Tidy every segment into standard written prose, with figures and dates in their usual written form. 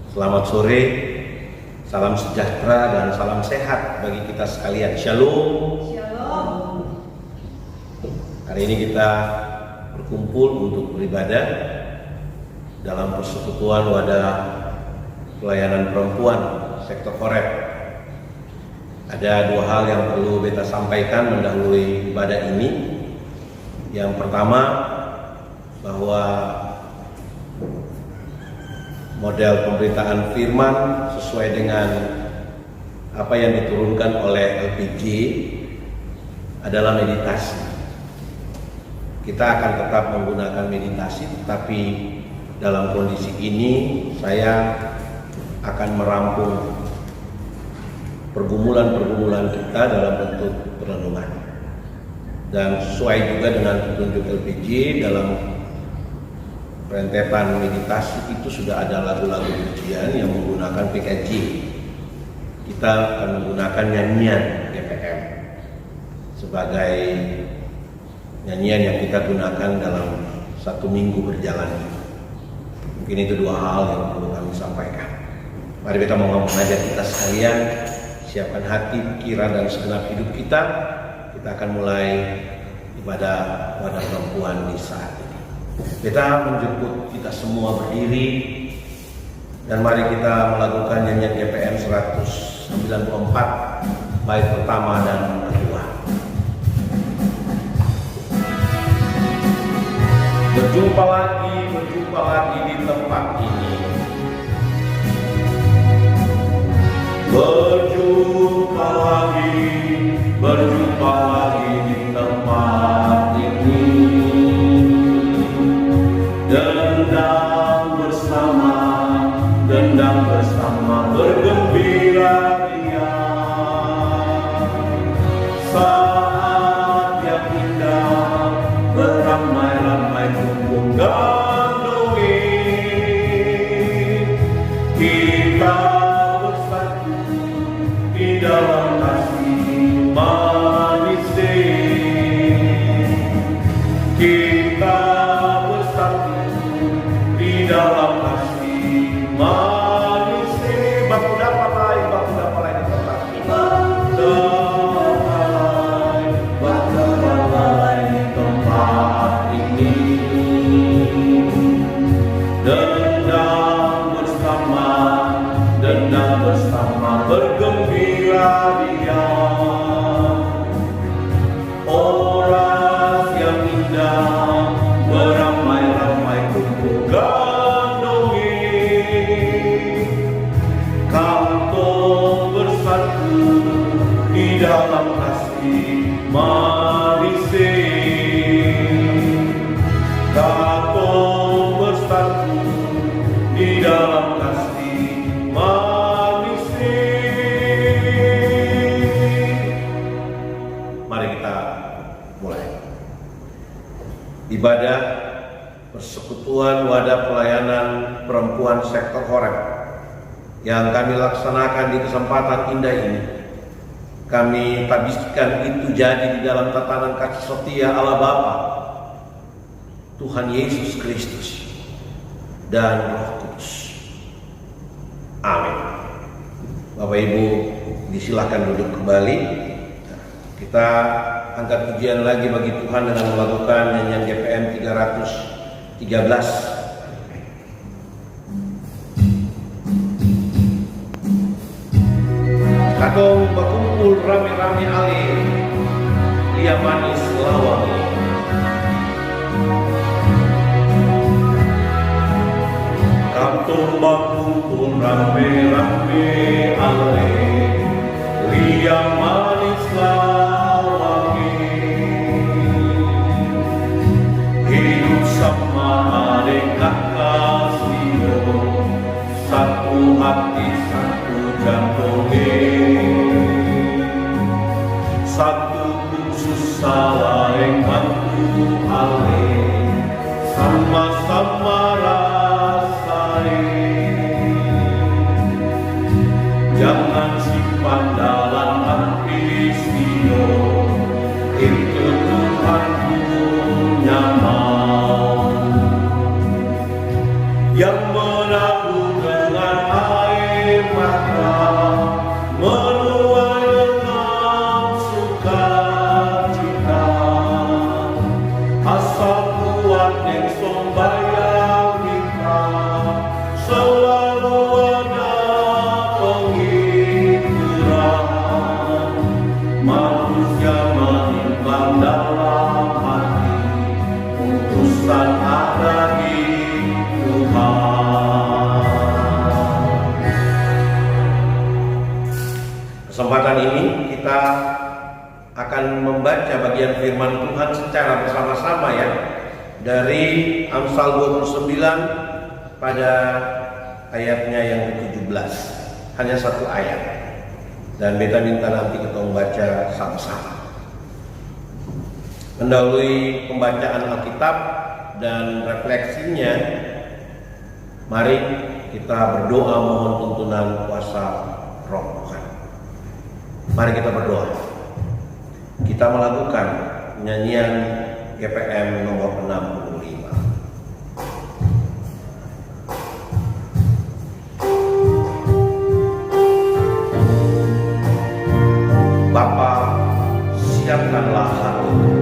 Selamat sore, salam sejahtera dan salam sehat bagi kita sekalian. Shalom. Shalom. Hari ini kita berkumpul untuk beribadah dalam persekutuan wadah pelayanan perempuan sektor Horeb. Ada dua hal yang perlu beta sampaikan mendahului ibadah ini. Yang pertama, bahwa model pemberitaan firman sesuai dengan apa yang diturunkan oleh LPG adalah meditasi. Kita akan tetap menggunakan meditasi, tetapi dalam kondisi ini saya akan merampung pergumulan-pergumulan kita dalam bentuk perenungan. Dan sesuai juga dengan petunjuk LPG dalam rentetan meditasi itu sudah ada lagu-lagu pujian yang menggunakan PKJ. Kita akan menggunakan nyanyian GPM sebagai nyanyian yang kita gunakan dalam satu minggu berjalan. Mungkin itu dua hal yang perlu kami sampaikan. Mari kita mengajak kita sekalian, siapkan hati, pikiran, dan segenap hidup kita. Kita akan mulai ibadah wadah perempuan di saat ini. Kita menjemput kita semua berdiri dan mari kita melakukan nyanyian GPM 194 bait pertama dan kedua. Berjumpa lagi di tempat ini. Berjumpa lagi di tempat ini. Dendang bersama bergembira ria. Saat yang indah beramai-ramai kumpul gandungi. Kita bersatu di dalam kasih manis. Kita bersatu di dalam kasih manis. Baku dapat lain di tempat ini. Baku dapat lain di tempat ini. Dendang bersama bergembira ria. Oras yang indah beramai-ramai kumpul gandungi. Kantong bersatu di dalam kasih manis. Kantong bersatu di dalam kasih manis. Mari kita mulai ibadah persekutuan wadah pelayanan perempuan sektor Horeb yang kami laksanakan di kesempatan indah ini. Kami tabiskan itu jadi di dalam tatanan kasih setia Allah Bapa, Tuhan Yesus Kristus, dan Roh Kudus. Amin. Bapak Ibu disilahkan duduk kembali. Kita angkat pujian lagi bagi Tuhan dengan melakukan nyanyian GPM 313. Katong berkumpul rame-rame ale lia manis lawang. Katong berkumpul rame-rame ale lia manis lawang. Hidup sama adik kasih, satu hati satu jantung. Satu khusus saling bantu ale, sama-sama rasain. Jangan simpan dalam hati sio, itu Tuhan punya mau. Yang menanggung dengan nikmatnya menuai dengan sukacita, asa kuat yang sembahyang kita, selalu ada penghiburan. Manusia menimbang dalam hati, utusan ada di Tuhan. Kesempatan ini kita akan membaca bagian firman Tuhan secara bersama-sama ya, dari Amsal 29 pada ayatnya yang ke-17. Hanya satu ayat, dan beta minta nanti kita membaca sama-sama. Mendahului pembacaan Alkitab dan refleksinya, mari kita berdoa mohon tuntunan kuasa Roh Tuhan. Mari kita berdoa. Kita melakukan nyanyian GPM nomor 65. Bapa, siapkanlah hatiku.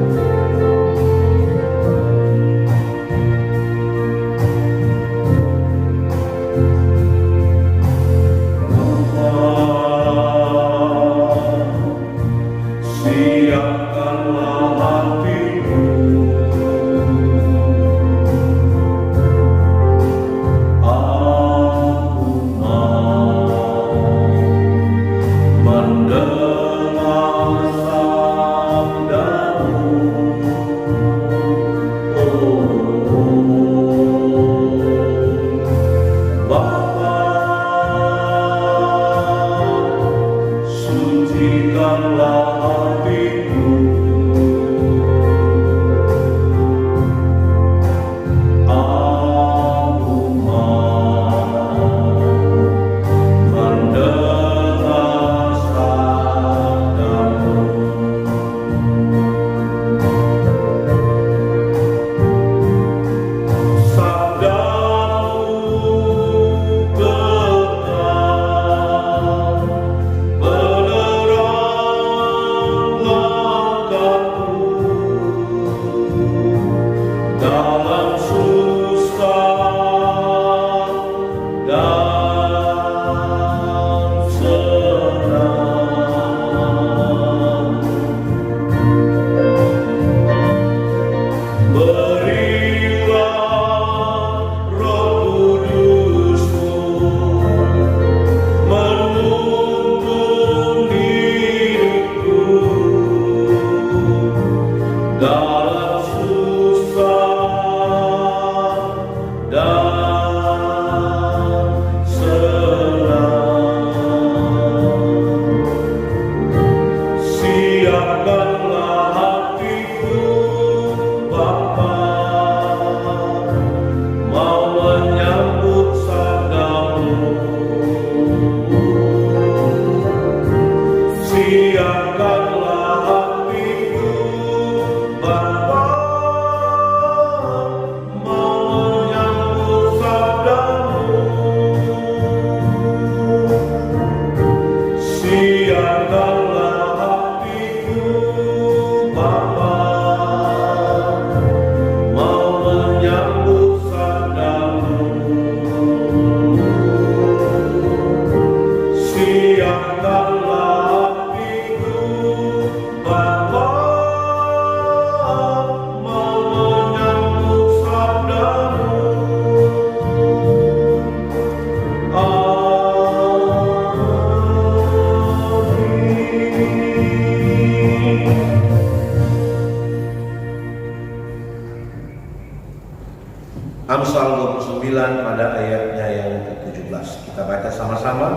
Amsal 29 pada ayatnya yang ke-17. Kita baca sama-sama.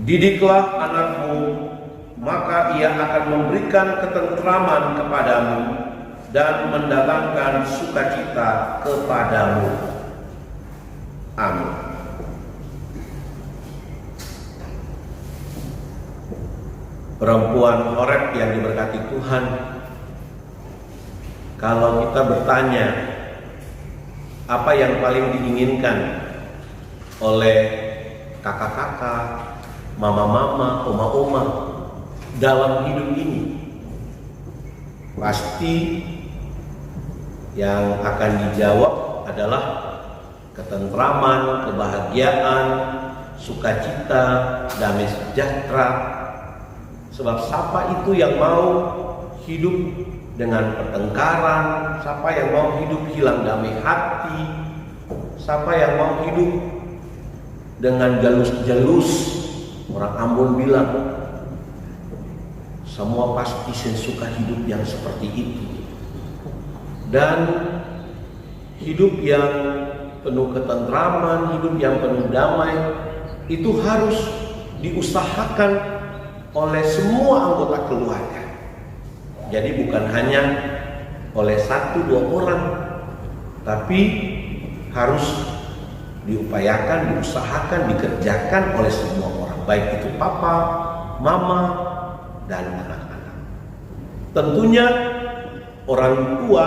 Didiklah anakmu, maka ia akan memberikan ketentraman kepadamu dan mendatangkan sukacita kepadamu. Amin. Perempuan Horeb yang diberkati Tuhan, kalau kita bertanya apa yang paling diinginkan oleh kakak-kakak, mama-mama, oma-oma dalam hidup ini, pasti yang akan dijawab adalah ketentraman, kebahagiaan, sukacita, damai sejahtera. Sebab siapa itu yang mau hidup dengan pertengkaran, siapa yang mau hidup hilang damai hati, siapa yang mau hidup dengan jalus-jalus. Orang Ambon bilang, semua pasti suka hidup yang seperti itu. Dan hidup yang penuh ketentraman, hidup yang penuh damai, itu harus diusahakan oleh semua anggota keluarga. Jadi bukan hanya oleh 1-2 orang, tapi harus diupayakan, diusahakan, dikerjakan oleh semua orang, baik itu papa, mama, dan anak-anak. Tentunya orang tua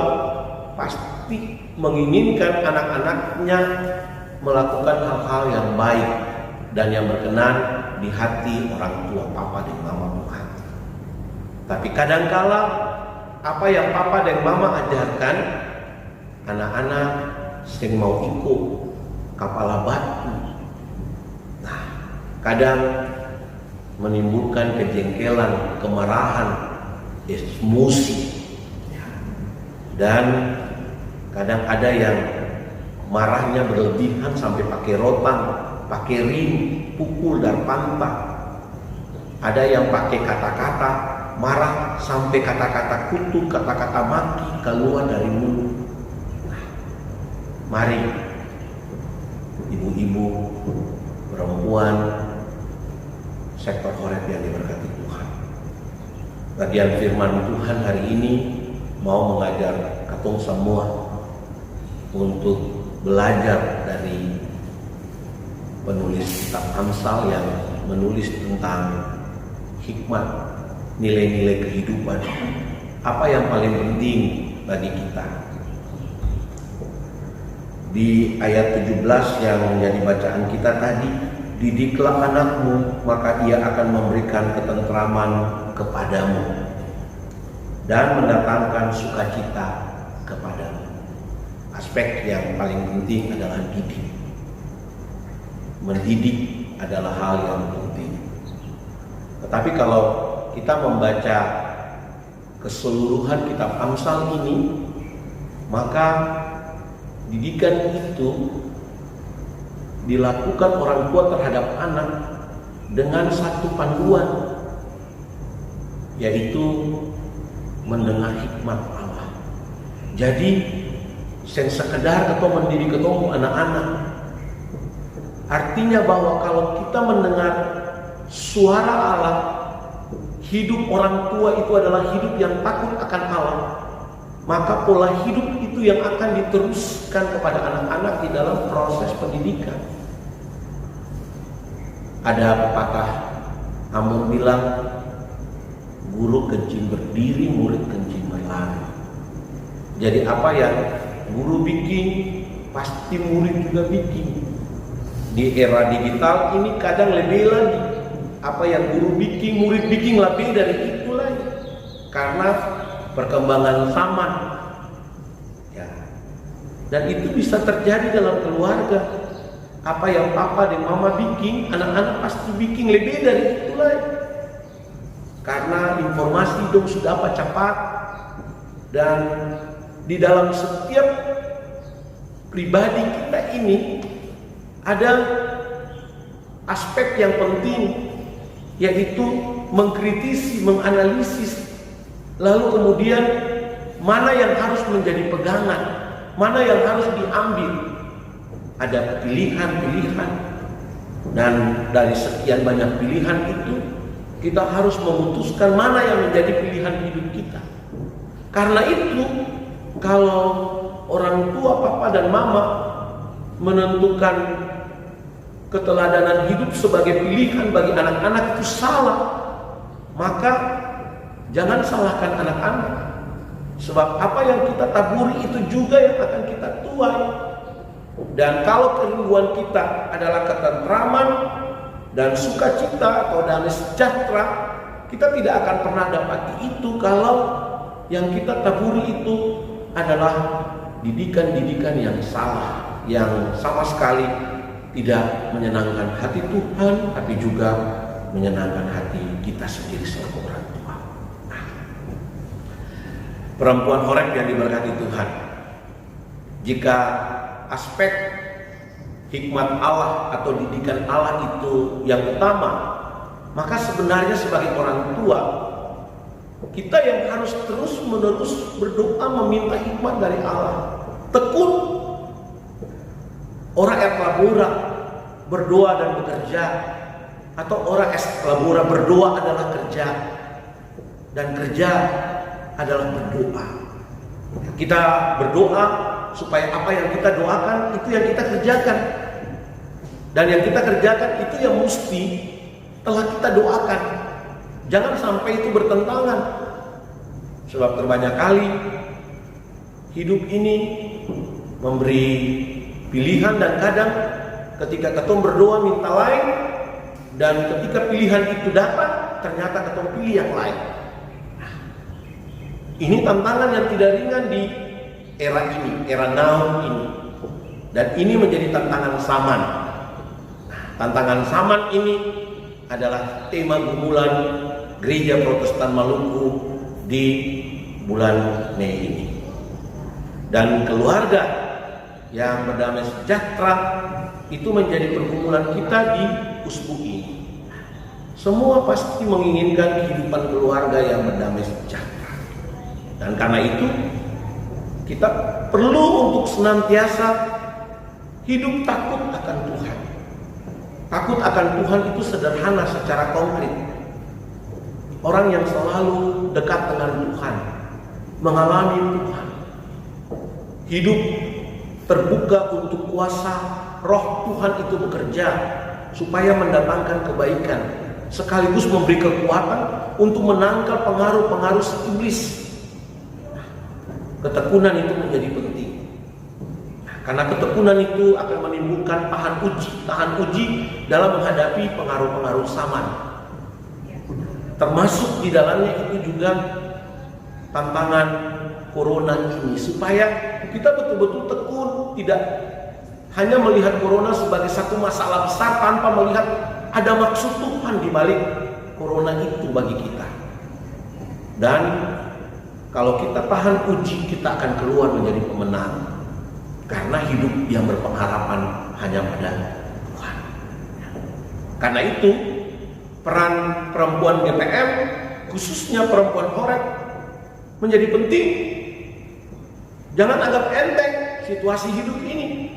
pasti menginginkan anak-anaknya melakukan hal-hal yang baik dan yang berkenan di hati orang tua, papa dan mama Tuhan. Tapi kadangkala apa yang papa dan mama ajarkan, anak-anak sering mau ikut kepala batu. Nah, kadang menimbulkan kejengkelan, kemarahan, emosi. Dan kadang ada yang marahnya berlebihan sampai pakai rotan, pakai ring, pukul dan pantat. Ada yang pakai kata-kata marah sampai kata-kata kutuk, kata-kata maki keluar dari mulut. Nah, mari ibu-ibu, perempuan, sektor Horeb yang diberkati Tuhan. Bagian firman Tuhan hari ini mau mengajar katong semua untuk belajar dari penulis kitab Amsal yang menulis tentang hikmat, nilai-nilai kehidupan. Apa yang paling penting bagi kita? Di ayat 17 yang menjadi bacaan kita tadi, didiklah anakmu, maka ia akan memberikan ketentraman kepadamu dan mendatangkan sukacita kepadamu. Aspek yang paling penting adalah didik. Mendidik adalah hal yang penting. Tetapi kalau kita membaca keseluruhan kitab Amsal ini, maka didikan itu dilakukan orang tua terhadap anak dengan satu panduan, yaitu mendengar hikmat Allah. Jadi sen sekedar ketemu mendidik ketemu anak-anak, artinya bahwa kalau kita mendengar suara Allah, hidup orang tua itu adalah hidup yang takut akan Allah, maka pola hidup itu yang akan diteruskan kepada anak-anak di dalam proses pendidikan. Ada pepatah Ambon bilang, guru kencing berdiri, murid kencing berlari. Jadi apa yang guru bikin, pasti murid juga bikin. Di era digital ini kadang lebih lagi, apa yang guru bikin, murid bikin lebih dari itu lagi, karena perkembangan zaman. Ya. Dan itu bisa terjadi dalam keluarga. Apa yang papa dan mama bikin, anak-anak pasti bikin lebih dari itu lagi. Karena informasi dong sudah apa cepat, dan di dalam setiap pribadi kita ini ada aspek yang penting, yaitu mengkritisi, menganalisis, lalu kemudian mana yang harus menjadi pegangan, mana yang harus diambil. Ada pilihan-pilihan, dan dari sekian banyak pilihan itu kita harus memutuskan mana yang menjadi pilihan hidup kita. Karena itu, kalau orang tua, papa dan mama menentukan keteladanan hidup sebagai pilihan bagi anak-anak itu salah, maka jangan salahkan anak-anak. Sebab apa yang kita taburi itu juga yang akan kita tuai. Dan kalau kerinduan kita adalah ketentraman dan sukacita atau damai sejahtera, kita tidak akan pernah dapati itu kalau yang kita taburi itu adalah didikan-didikan yang salah, yang sama sekali tidak menyenangkan hati Tuhan, tapi juga menyenangkan hati kita sendiri selaku orang tua. Nah, perempuan Horeb yang diberkati Tuhan, jika aspek hikmat Allah atau didikan Allah itu yang utama, maka sebenarnya sebagai orang tua, kita yang harus terus-menerus berdoa meminta hikmat dari Allah. Tekun. Orang et labora berdoa dan bekerja, atau orang es labora berdoa adalah kerja, dan kerja adalah berdoa. Kita berdoa supaya apa yang kita doakan itu yang kita kerjakan, dan yang kita kerjakan itu yang mesti telah kita doakan. Jangan sampai itu bertentangan, sebab terbanyak kali hidup ini memberi pilihan, dan kadang ketika ketum berdoa minta lain, dan ketika pilihan itu datang ternyata ketum pilih yang lain. Ini tantangan yang tidak ringan di era ini, era now ini, dan ini menjadi tantangan zaman. Tantangan zaman ini adalah tema gumulan Gereja Protestan Maluku di bulan Mei ini. Dan keluarga yang berdamai sejahtera itu menjadi pergumulan kita di usbu ini. Semua pasti menginginkan kehidupan keluarga yang berdamai sejahtera. Dan karena itu kita perlu untuk senantiasa hidup takut akan Tuhan. Takut akan Tuhan itu sederhana secara konkret. Orang yang selalu dekat dengan Tuhan, mengalami Tuhan, hidup terbuka untuk kuasa roh Tuhan itu bekerja supaya mendatangkan kebaikan, sekaligus memberi kekuatan untuk menangkal pengaruh-pengaruh iblis. Ketekunan itu menjadi penting, karena ketekunan itu akan menimbulkan tahan uji dalam menghadapi pengaruh-pengaruh zaman. Termasuk di dalamnya itu juga tantangan corona ini, supaya kita betul-betul tekun, tidak hanya melihat corona sebagai satu masalah besar tanpa melihat ada maksud Tuhan di balik corona itu bagi kita. Dan kalau kita tahan uji, kita akan keluar menjadi pemenang, karena hidup yang berpengharapan hanya pada Tuhan. Karena itu peran perempuan GPM, khususnya perempuan Horeb, menjadi penting. Jangan anggap enteng situasi hidup ini,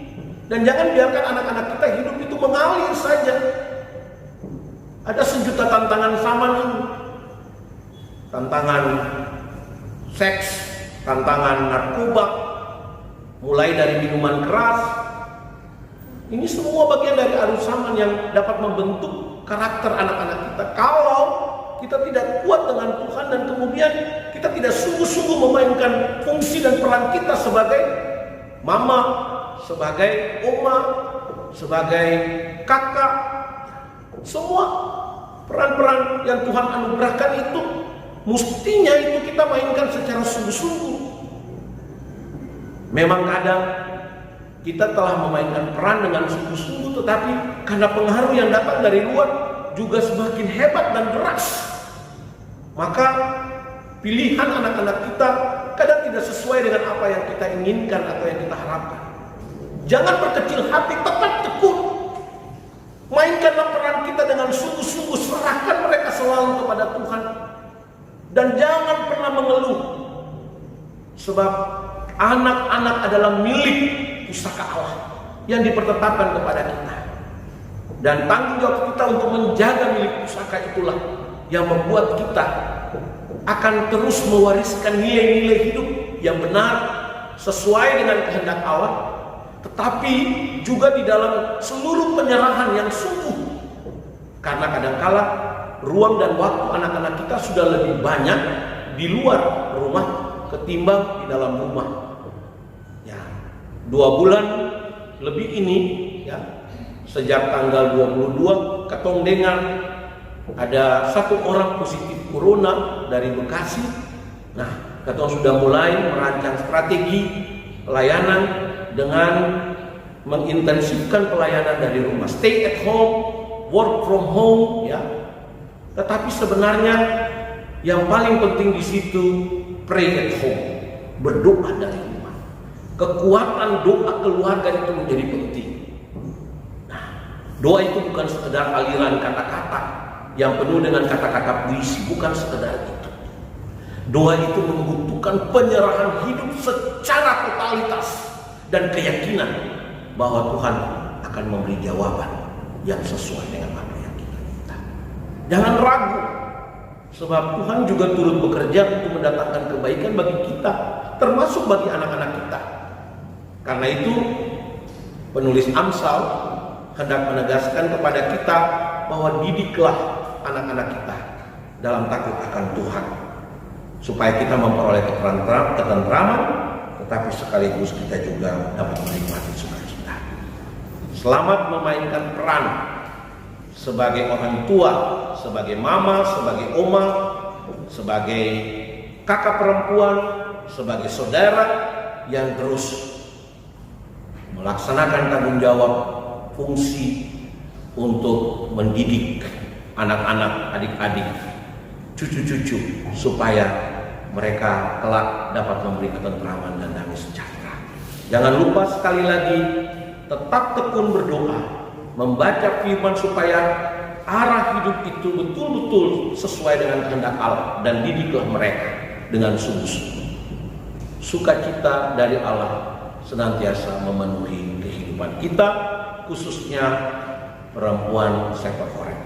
dan jangan biarkan anak-anak kita hidup itu mengalir saja. Ada sejuta tantangan zaman ini, tantangan seks, tantangan narkoba, mulai dari minuman keras. Ini semua bagian dari arus zaman yang dapat membentuk karakter anak-anak kita. Kalau kita tidak kuat dengan Tuhan, dan kemudian kita tidak sungguh-sungguh memainkan fungsi dan peran kita sebagai mama, sebagai oma, sebagai kakak, semua peran-peran yang Tuhan anugerahkan itu mestinya itu kita mainkan secara sungguh-sungguh. Memang kadang kita telah memainkan peran dengan sungguh-sungguh, tetapi karena pengaruh yang datang dari luar juga semakin hebat dan deras, maka pilihan anak-anak kita kadang tidak sesuai dengan apa yang kita inginkan atau yang kita harapkan. Jangan berkecil hati, tetap tekun. Mainkanlah peran kita dengan sungguh-sungguh, serahkan mereka selalu kepada Tuhan. Dan jangan pernah mengeluh, sebab anak-anak adalah milik pusaka Allah yang dipertetapkan kepada kita. Dan tanggung jawab kita untuk menjaga milik pusaka itulah yang membuat kita akan terus mewariskan nilai-nilai hidup yang benar sesuai dengan kehendak Allah, tetapi juga di dalam seluruh penyerahan yang sungguh. Karena kadangkala ruang dan waktu anak-anak kita sudah lebih banyak di luar rumah ketimbang di dalam rumah. Ya, 2 bulan lebih ini ya. Sejak tanggal 22 ketong dengar ada 1 orang positif corona dari Bekasi. Nah, ketong sudah mulai merancang strategi pelayanan dengan mengintensifkan pelayanan dari rumah, stay at home, work from home ya. Tetapi sebenarnya yang paling penting di situ pray at home, berdoa dari rumah. Kekuatan doa keluarga itu menjadi penting. Nah, doa itu bukan sekedar aliran kata-kata yang penuh dengan kata-kata puisi, bukan sekedar itu. Doa itu membutuhkan penyerahan hidup secara totalitas dan keyakinan bahwa Tuhan akan memberi jawaban yang sesuai dengan apa yang kita minta. Jangan ragu, sebab Tuhan juga turut bekerja untuk mendatangkan kebaikan bagi kita, termasuk bagi anak-anak kita. Karena itu, penulis Amsal hendak menegaskan kepada kita bahwa didiklah anak-anak kita dalam takut akan Tuhan, supaya kita memperoleh ketentraman, tetapi sekaligus kita juga dapat menikmati sukacita. Selamat memainkan peran sebagai orang tua, sebagai mama, sebagai oma, sebagai kakak perempuan, sebagai saudara yang terus melaksanakan tanggung jawab fungsi untuk mendidik anak-anak, adik-adik, cucu-cucu, supaya mereka kelak dapat memberi ketentraman dan damai sejahtera. Jangan lupa sekali lagi, tetap tekun berdoa, membaca firman supaya arah hidup itu betul-betul sesuai dengan kehendak Allah, dan didiklah mereka dengan sungguh-sungguh. Sukacita dari Allah senantiasa memenuhi kehidupan kita, khususnya perempuan Shepherd Horeb.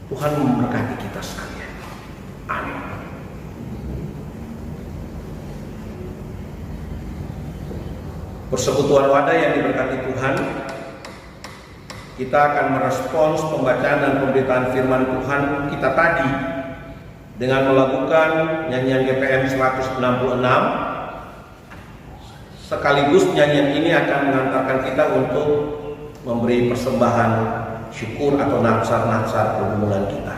Tuhan memberkati kita sekalian. Amin. Persekutuan wadah yang diberkati Tuhan, kita akan merespons pembacaan dan pemberitaan firman Tuhan kita tadi dengan melakukan nyanyian GPM 166. Sekaligus nyanyian ini akan mengantarkan kita untuk memberi persembahan syukur atau natsar-natsar pergumulan kita.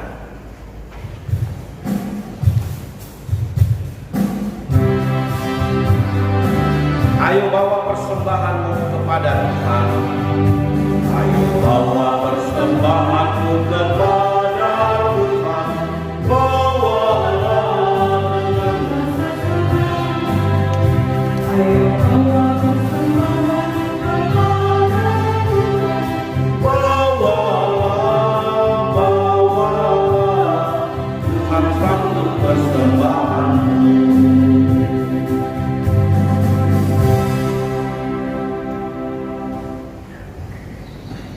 Ayo bawa persembahanmu kepada Tuhan. Ayo bawa persembahanmu kepada Tuhan. Bawalah dengan ayo bawa persembahanmu kepada Tuhan. Bawalah Tuhan sambut persembahanmu.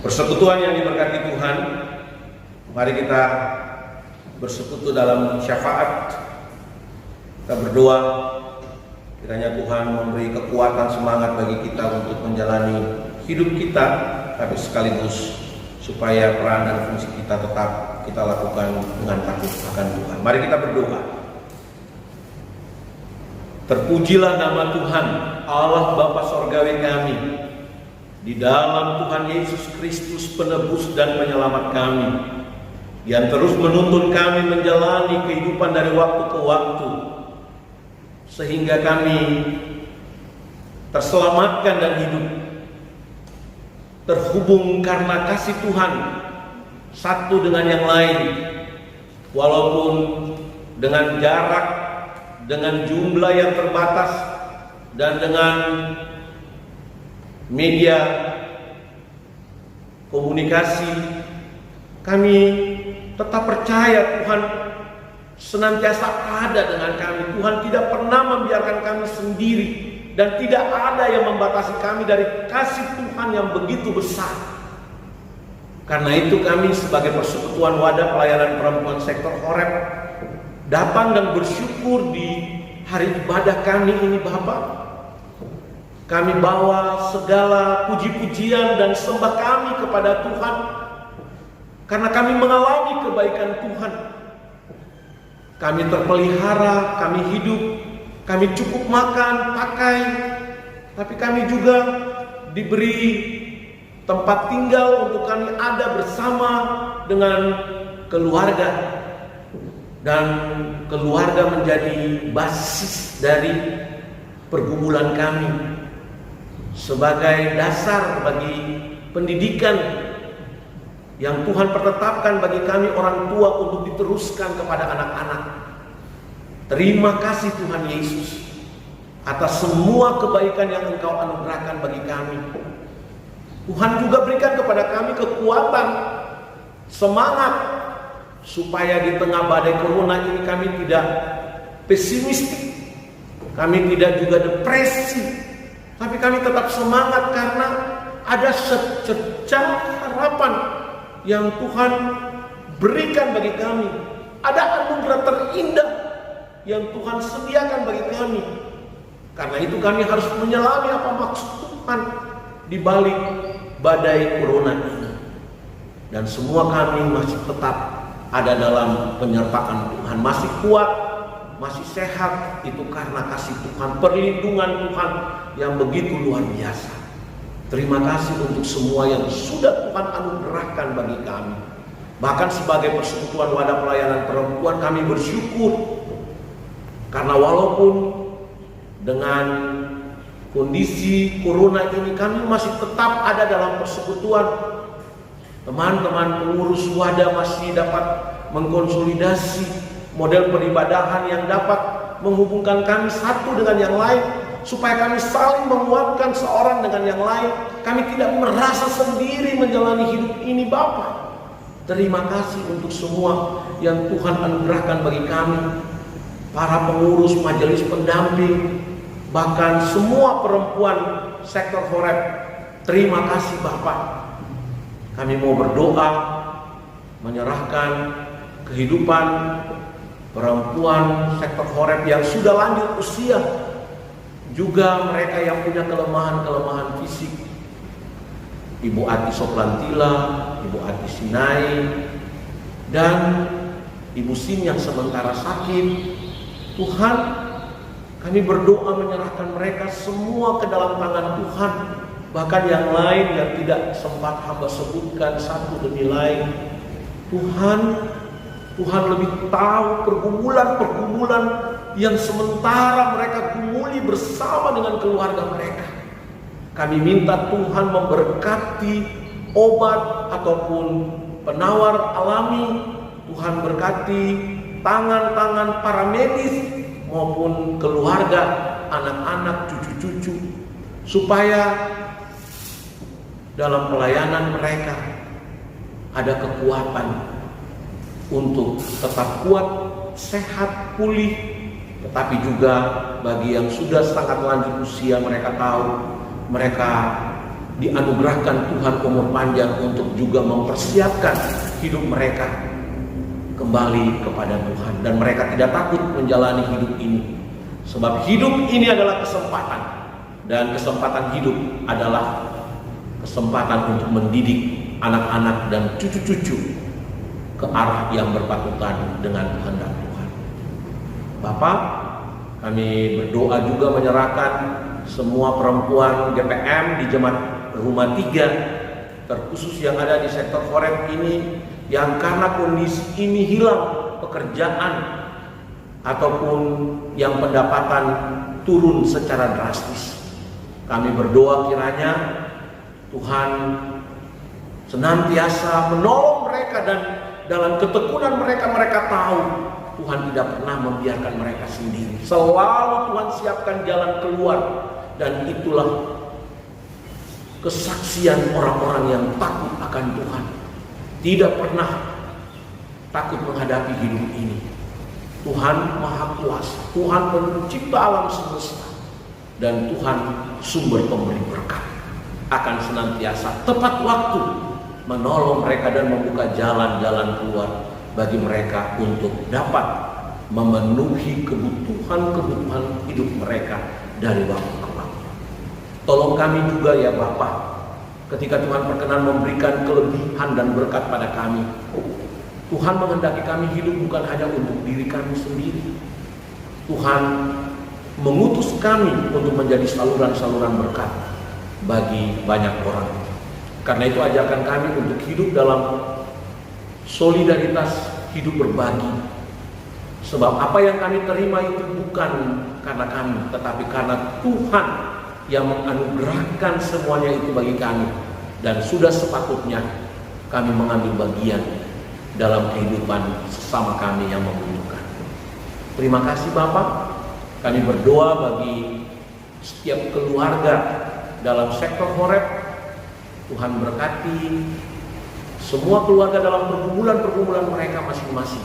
Persekutuan yang diberkati Tuhan, mari kita bersekutu dalam syafaat. Kita berdoa kiranya Tuhan memberi kekuatan semangat bagi kita untuk menjalani hidup kita, tapi sekaligus supaya peran dan fungsi kita tetap kita lakukan dengan takut akan Tuhan. Mari kita berdoa. Terpujilah nama Tuhan, Allah Bapa Sorgawi kami, di dalam Tuhan Yesus Kristus penebus dan penyelamat kami, yang terus menuntun kami menjalani kehidupan dari waktu ke waktu, sehingga kami terselamatkan dan hidup, terhubung karena kasih Tuhan satu dengan yang lain, walaupun dengan jarak, dengan jumlah yang terbatas, dan dengan media komunikasi, kami tetap percaya Tuhan senantiasa ada dengan kami. Tuhan tidak pernah membiarkan kami sendiri, dan tidak ada yang membatasi kami dari kasih Tuhan yang begitu besar. Karena itu kami sebagai Persekutuan Wadah Pelayanan Perempuan Sektor Horeb datang dan bersyukur di hari ibadah kami ini, Bapak. Kami bawa segala puji-pujian dan sembah kami kepada Tuhan, karena kami mengalami kebaikan Tuhan. Kami terpelihara, kami hidup, kami cukup makan, pakai, tapi kami juga diberi tempat tinggal untuk kami ada bersama dengan keluarga, dan keluarga menjadi basis dari pergumulan kami sebagai dasar bagi pendidikan yang Tuhan pertetapkan bagi kami orang tua untuk diteruskan kepada anak-anak. Terima kasih Tuhan Yesus atas semua kebaikan yang Engkau anugerahkan bagi kami. Tuhan juga berikan kepada kami kekuatan, semangat, supaya di tengah badai corona ini kami tidak pesimistik, kami tidak juga depresi, tapi kami tetap semangat karena ada secercah harapan yang Tuhan berikan bagi kami. Ada anugerah terindah yang Tuhan sediakan bagi kami. Karena itu kami harus menyelami apa maksud Tuhan di balik badai corona ini. Dan semua kami masih tetap ada dalam penyertaan Tuhan, masih kuat, masih sehat. Itu karena kasih Tuhan, perlindungan Tuhan yang begitu luar biasa. Terima kasih untuk semua yang sudah Tuhan anugerahkan bagi kami. Bahkan sebagai Persekutuan Wadah Pelayanan Perempuan kami bersyukur, karena walaupun dengan kondisi corona ini kami masih tetap ada dalam persekutuan. Teman-teman pengurus wadah masih dapat mengkonsolidasi model peribadahan yang dapat menghubungkan kami satu dengan yang lain, supaya kami saling menguatkan seorang dengan yang lain. Kami tidak merasa sendiri menjalani hidup ini, Bapa. Terima kasih untuk semua yang Tuhan anugerahkan bagi kami, para pengurus, majelis pendamping, bahkan semua perempuan sektor Horeb. Terima kasih Bapak. Kami mau berdoa menyerahkan kehidupan perempuan sektor Horeb yang sudah lanjut usia, juga mereka yang punya kelemahan-kelemahan fisik. Ibu Ati Soplantila, Ibu Ati Sinai, dan Ibu Sim yang sementara sakit. Tuhan, kami berdoa menyerahkan mereka semua ke dalam tangan Tuhan. Bahkan yang lain yang tidak sempat hamba sebutkan satu demi lain. Tuhan lebih tahu pergumulan-pergumulan yang sementara mereka gumuli bersama dengan keluarga mereka. Kami minta Tuhan memberkati obat ataupun penawar alami. Tuhan berkati tangan-tangan para medis maupun keluarga, anak-anak, cucu-cucu, supaya dalam pelayanan mereka ada kekuatan untuk tetap kuat, sehat, pulih. Tetapi juga bagi yang sudah sangat lanjut usia, mereka tahu mereka dianugerahkan Tuhan umur panjang untuk juga mempersiapkan hidup mereka kembali kepada Tuhan. Dan mereka tidak takut menjalani hidup ini, sebab hidup ini adalah kesempatan. Dan kesempatan hidup adalah kesempatan untuk mendidik anak-anak dan cucu-cucu ke arah yang berpatutan dengan kehendak Tuhan. Bapak, kami berdoa juga menyerahkan semua perempuan GPM di Jemaat Rumah 3, terkhusus yang ada di sektor Horeb ini, yang karena kondisi ini hilang pekerjaan ataupun yang pendapatan turun secara drastis. Kami berdoa kiranya Tuhan senantiasa menolong mereka, dan dalam ketekunan mereka tahu Tuhan tidak pernah membiarkan mereka sendiri. Selalu Tuhan siapkan jalan keluar, dan itulah kesaksian orang-orang yang takut akan Tuhan. Tidak pernah takut menghadapi hidup ini. Tuhan Maha Kuasa, Tuhan pencipta alam semesta, dan Tuhan sumber pemberi berkat, akan senantiasa tepat waktu menolong mereka dan membuka jalan-jalan keluar bagi mereka untuk dapat memenuhi kebutuhan-kebutuhan hidup mereka dari waktu ke waktu. Tolong kami juga ya Bapak, ketika Tuhan berkenan memberikan kelebihan dan berkat pada kami, Tuhan menghendaki kami hidup bukan hanya untuk diri kami sendiri. Tuhan mengutus kami untuk menjadi saluran-saluran berkat bagi banyak orang. Karena itu ajakan kami untuk hidup dalam solidaritas, hidup berbagi. Sebab apa yang kami terima itu bukan karena kami, tetapi karena Tuhan yang menganugerahkan semuanya itu bagi kami. Dan sudah sepatutnya kami mengambil bagian dalam kehidupan sesama kami yang membutuhkan. Terima kasih Bapak. Kami berdoa bagi setiap keluarga dalam sektor Horeb. Tuhan berkati semua keluarga dalam pergumulan-pergumulan mereka masing-masing.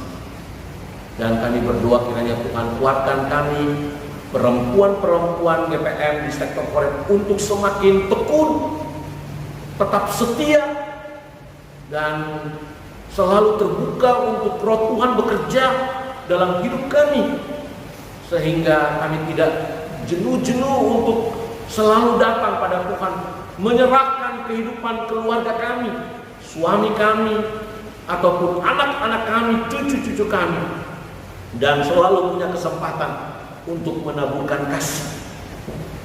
Dan kami berdoa kiranya Tuhan kuatkan kami, perempuan-perempuan GPM di sektor Horeb, untuk semakin tekun, tetap setia, dan selalu terbuka untuk Roh Tuhan bekerja dalam hidup kami, sehingga kami tidak jenuh-jenuh untuk selalu datang pada Tuhan, menyerahkan kehidupan keluarga kami, suami kami, ataupun anak-anak kami, cucu-cucu kami, dan selalu punya kesempatan untuk menaburkan kasih,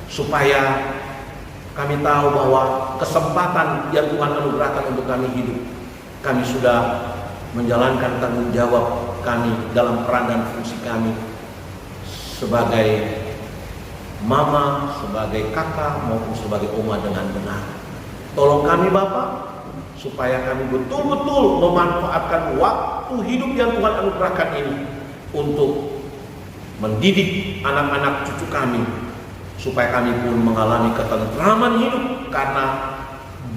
supaya kami tahu bahwa kesempatan yang Tuhan anugerahkan untuk kami hidup, kami sudah menjalankan tanggung jawab kami dalam peran dan fungsi kami sebagai mama, sebagai kakak, maupun sebagai oma dengan benar. Tolong kami Bapak, supaya kami betul-betul memanfaatkan waktu hidup yang Tuhan anugerahkan ini untuk mendidik anak-anak cucu kami, supaya kami pun mengalami ketentraman hidup karena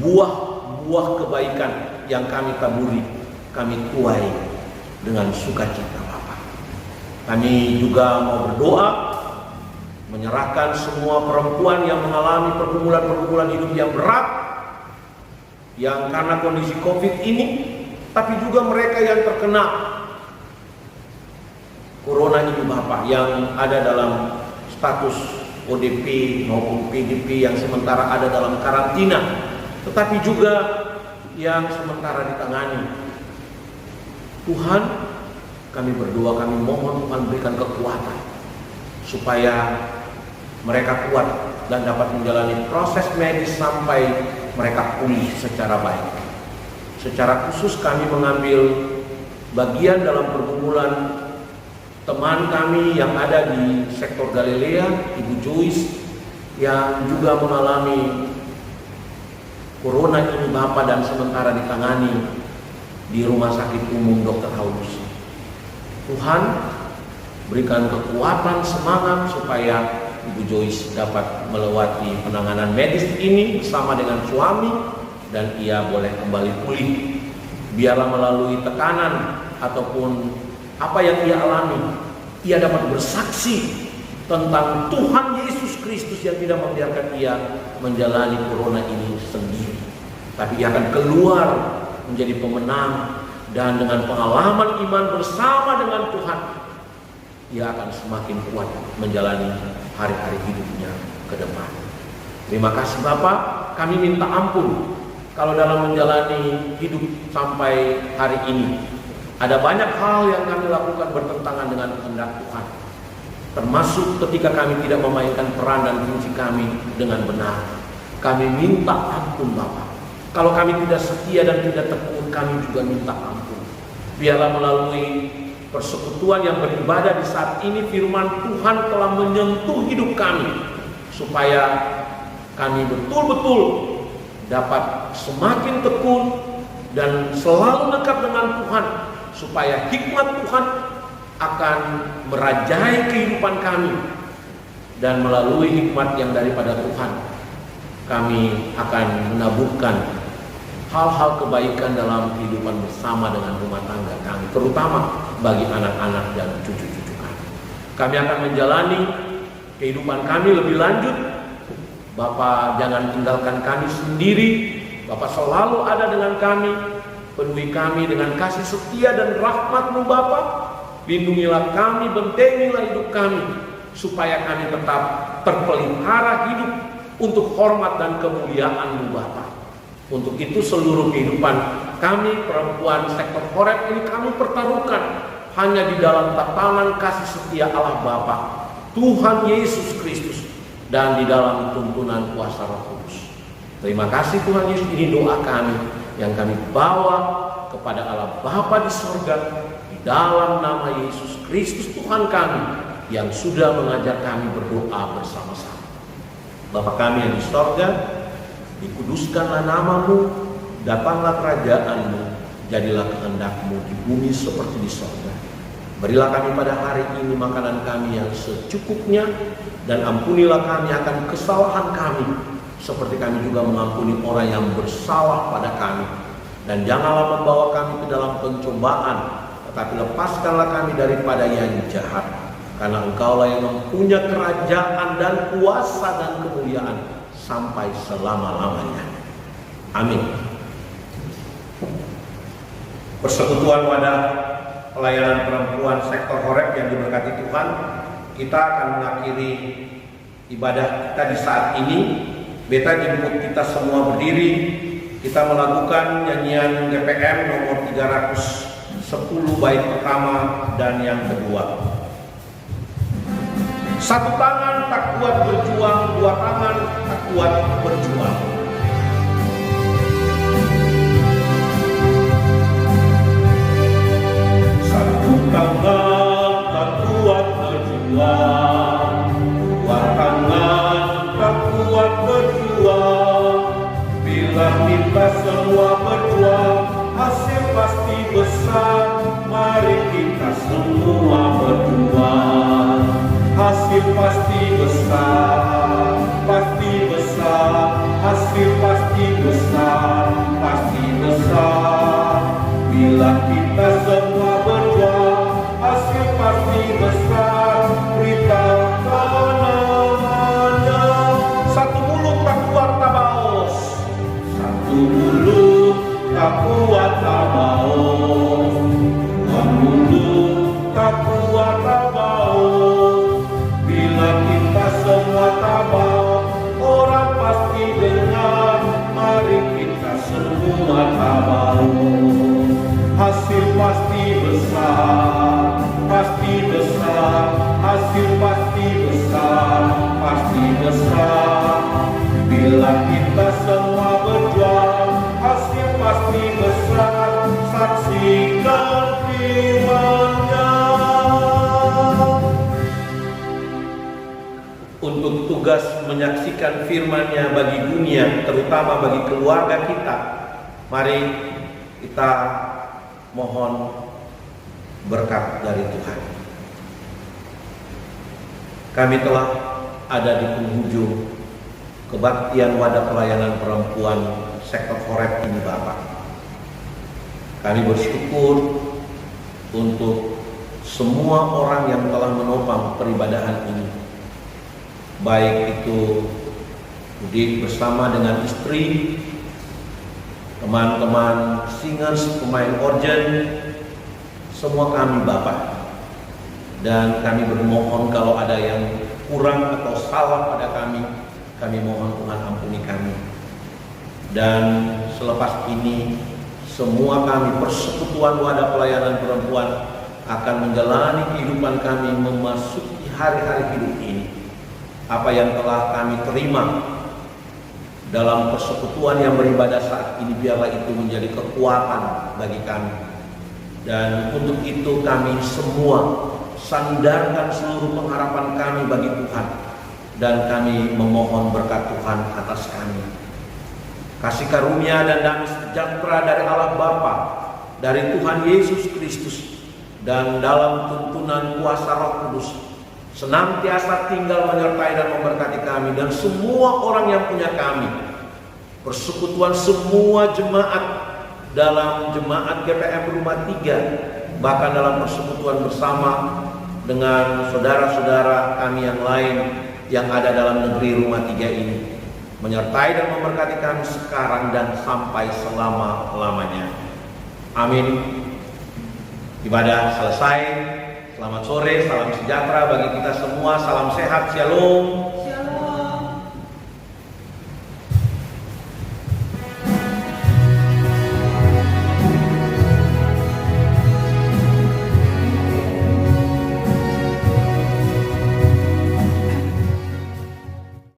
buah-buah kebaikan yang kami taburi, kami tuai dengan sukacita Bapak. Kami juga mau berdoa menyerahkan semua perempuan yang mengalami pergumulan-pergumulan hidup yang berat, yang karena kondisi COVID ini, tapi juga mereka yang terkena Corona ini Bapak, yang ada dalam status ODP maupun PDP, yang sementara ada dalam karantina, tetapi juga yang sementara ditangani. Tuhan, kami berdoa, kami mohon Tuhan berikan kekuatan supaya mereka kuat dan dapat menjalani proses medis sampai mereka pulih secara baik. Secara khusus kami mengambil bagian dalam pergumulan teman kami yang ada di sektor Galilea, Ibu Joyce, yang juga mengalami Corona ini Bapak, dan sementara ditangani di Rumah Sakit Umum Dr. Paulus. Tuhan berikan kekuatan, semangat supaya Ibu Joyce dapat melewati penanganan medis ini bersama dengan suami, dan ia boleh kembali pulih. Biarlah melalui tekanan ataupun apa yang ia alami, ia dapat bersaksi tentang Tuhan Yesus Kristus yang tidak membiarkan ia menjalani Corona ini sendiri, tapi ia akan keluar menjadi pemenang, dan dengan pengalaman iman bersama dengan Tuhan, ia akan semakin kuat menjalani hari-hari hidupnya ke depan. Terima kasih Bapak, kami minta ampun kalau dalam menjalani hidup sampai hari ini ada banyak hal yang kami lakukan bertentangan dengan kehendak Tuhan, termasuk ketika kami tidak memainkan peran dan fungsi kami dengan benar. Kami minta ampun Bapak. Kalau kami tidak setia dan tidak tekun, kami juga minta ampun. Biarlah melalui persekutuan yang beribadah di saat ini, firman Tuhan telah menyentuh hidup kami, supaya kami betul-betul dapat semakin tekun dan selalu dekat dengan Tuhan, supaya hikmat Tuhan akan merajai kehidupan kami, dan melalui hikmat yang daripada Tuhan, kami akan menaburkan hal-hal kebaikan dalam kehidupan bersama dengan rumah tangga kami, terutama bagi anak-anak dan cucu-cucu kami. Kami akan menjalani kehidupan kami lebih lanjut. Bapak jangan tinggalkan kami sendiri. Bapak selalu ada dengan kami. Penuhi kami dengan kasih setia dan rahmat-Mu Bapa. Lindungilah kami, bentengilah hidup kami, supaya kami tetap terpelihara hidup untuk hormat dan kemuliaan-Mu Bapa. Untuk itu seluruh kehidupan kami, perempuan sektor Horeb ini, kami pertaruhkan hanya di dalam tatanan kasih setia Allah Bapa, Tuhan Yesus Kristus, dan di dalam tuntunan kuasa Roh Kudus. Terima kasih Tuhan Yesus, ini doa kami yang kami bawa kepada Allah Bapa di surga, di dalam nama Yesus Kristus Tuhan kami yang sudah mengajar kami berdoa bersama-sama. Bapa kami yang di surga, dikuduskanlah namamu, datanglah kerajaanmu, jadilah kehendak-mu di bumi seperti di surga. Berilah kami pada hari ini makanan kami yang secukupnya, dan ampunilah kami akan kesalahan kami, seperti kami juga mengampuni orang yang bersalah pada kami. Dan janganlah membawa kami ke dalam pencobaan, tetapi lepaskanlah kami daripada yang jahat. Karena Engkaulah yang mempunyai kerajaan dan kuasa dan kemuliaan sampai selama-lamanya. Amin. Persekutuan wadah pelayanan perempuan sektor Horeb yang diberkati Tuhan, kita akan mengakhiri ibadah kita di saat ini. Beta jemput kita semua berdiri. Kita melakukan nyanyian GPM nomor 310 bait pertama dan yang kedua. Satu tangan tak kuat berjuang, dua tangan tak kuat berjuang. Satu tangan tak kuat berjuang, dua tangan tak kuat berjuang. Bila kita semua berjuang, hasil pasti besar. Mari kita semua berjuang, hasil pasti besar, pasti besar. Hasil pasti besar, pasti besar. Bila kita semua berjuang, hasil pasti besar. Beritakan namanya. Satu mulut tak kuat Tabaos, satu mulut tak kuat Tabaos, dua mulut tak kuat Tabaos. Bila kita semua Tabaos, orang pasti dengar. Mari kita semua Tabaos, hasil pasti besar, pasti besar. Hasil pasti besar, pasti besar. Bila kita semua berjuang, hasil pasti besar. Saksikan firman-Nya. Untuk tugas menyaksikan firman-Nya bagi dunia, terutama bagi keluarga kita, mari kita mohon berkat dari Tuhan. Kami telah ada di penghujung kebaktian wadah pelayanan perempuan sektor Horeb ini Bapak. Kami bersyukur untuk semua orang yang telah menopang peribadahan ini, baik itu Udik bersama dengan istri, teman-teman singers, pemain organ, semua kami Bapak. Dan kami bermohon kalau ada yang kurang atau salah pada kami mohon Tuhan ampuni kami. Dan selepas ini semua kami persekutuan wadah pelayanan perempuan akan menjalani kehidupan kami memasuki hari-hari hidup ini. Apa yang telah kami terima dalam persekutuan yang beribadah saat ini, biarlah itu menjadi kekuatan bagi kami. Dan untuk itu kami semua sandarkan seluruh pengharapan kami bagi Tuhan, dan kami memohon berkat Tuhan atas kami. Kasih karunia dan damai sejahtera dari Allah Bapa, dari Tuhan Yesus Kristus, dan dalam tuntunan kuasa Roh Kudus senantiasa tinggal menyertai dan memberkati kami dan semua orang yang punya kami. Persekutuan semua jemaat dalam jemaat GPM Rumah 3, bahkan dalam persekutuan bersama dengan saudara-saudara kami yang lain yang ada dalam negeri Rumah 3 ini, menyertai dan memberkati kami sekarang dan sampai selama-lamanya. Amin. Ibadah selesai. Selamat sore, salam sejahtera bagi kita semua, salam sehat, shalom.